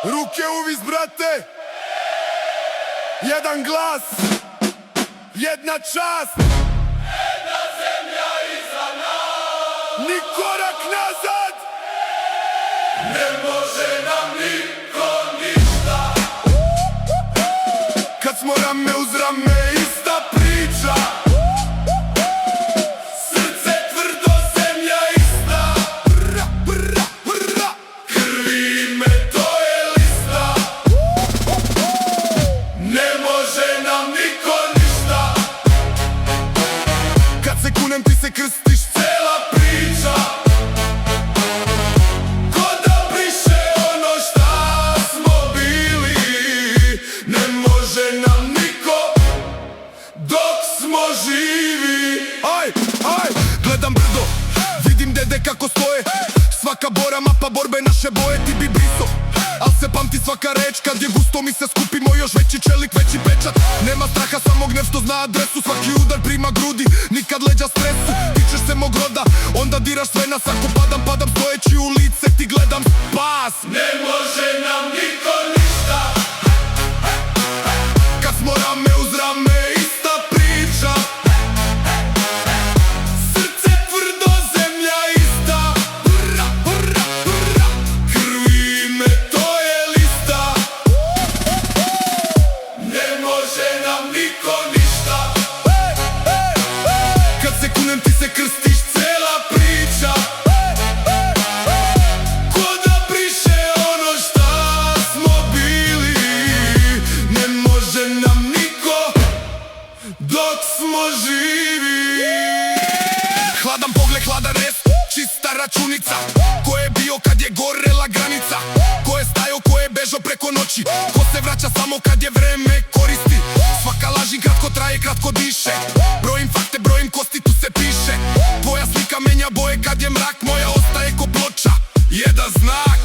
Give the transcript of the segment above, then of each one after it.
Ruke uvis, brate. Jedan glas, jedna čast, jedna zemlja iza nas. ni korak nazad. Ne može nam niko ništa. Kad smo rame uz rame, ista priča. Srce tvrdo, zemlja ista. Bra, bra, bra. Krvi ime, to je lista. Ne može nam niko ništa. Kad se kunem ti se krstiš, Cela priča ko da briše ono šta smo bili. Ne može nam niko dok smo živi. aj, aj. Gledam brdo, vidim dede kako stoje. Svaka bora mapa borbe naše boje. Ti bi briso, al se pamti svaka reč. Kad je gusto mi se skupimo, još veći čelik, veći pečat. Nema straha, samo gnev što zna adresu. Svaki udar prima grudi, nikad leđa stresu. Tičeš se mog roda, onda diraš sve nas. Ako padam, padam stojeći u lice, ti gledam spas. Ne može nam niko ništa. Kad smo rame uz rame, ista priča. Srce tvrdo, zemlja ista. Bra, bra, bra. Krvi ime, to je lista. Ne može nam niko ništa. Kad se kunem ti se krstiš, Cela priča ko da briše ono šta smo bili. Ne može nam niko dok smo živi. hladan pogled, hladan rez, čista računica. Ko je bio kad je gorela granica? Ko je stajao, ko je bežao preko noći? Ko se vraća samo kad je vreme koristi? Svaka lažin kratko traje, kratko diše. Brojim fakte, brojim kosti, tu se piše. Tvoja slika menja boje kad je mrak, moja ostaje ko ploča, jedan znak.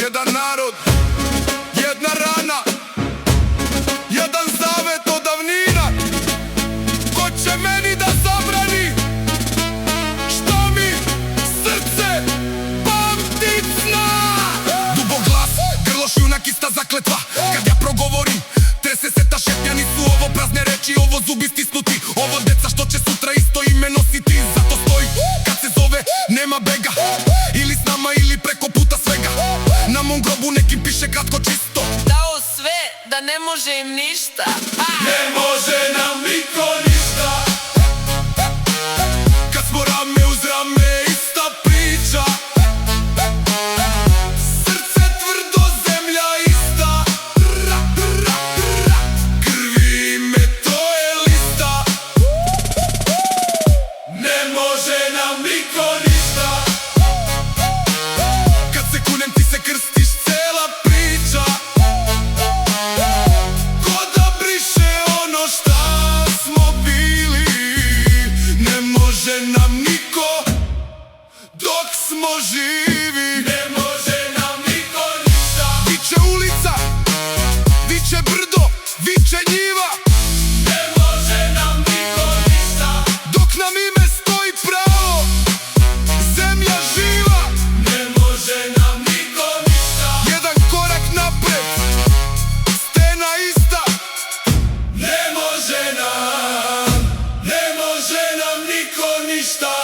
Jedan narod, jedna rana, jedan zavet od davnina. Ko će meni da zabrani što mi srce pamti zna? Dubok glas, grlo šljunak, ista zakletva. Kad ja progovorim, trese se ta šetnja. Nisu ovo prazne reči, ovo zubi stisnuti. Ovo deca što će sutra isto ime nositi. Zato stoji, kad se zove, nema bega. Ili s nama ili preko puta svega. Na mom grobu nekim piše kratko čisto. Dao sve da ne može im ništa. Ne može nam niko ništa. Kad smo rame uz rame, ista priča. Srce tvrdo, zemlja ista. Bra, bra, bra. Krvi ime, to je lista. Ne može nam niko ništa. Kad se kunem ti se krstiš, Cela priča ko da briše ono šta smo bili. Ne može nam niko dok smo živi. Ne može nam niko ništa. viče ulica, viče brdo, viče njiva. Ne može nam niko ništa. Dok nam ime stoji pravo, zemlja živa. Ne može nam niko ništa. Jedan korak napred, stena ista. Ne može nam niko ništa.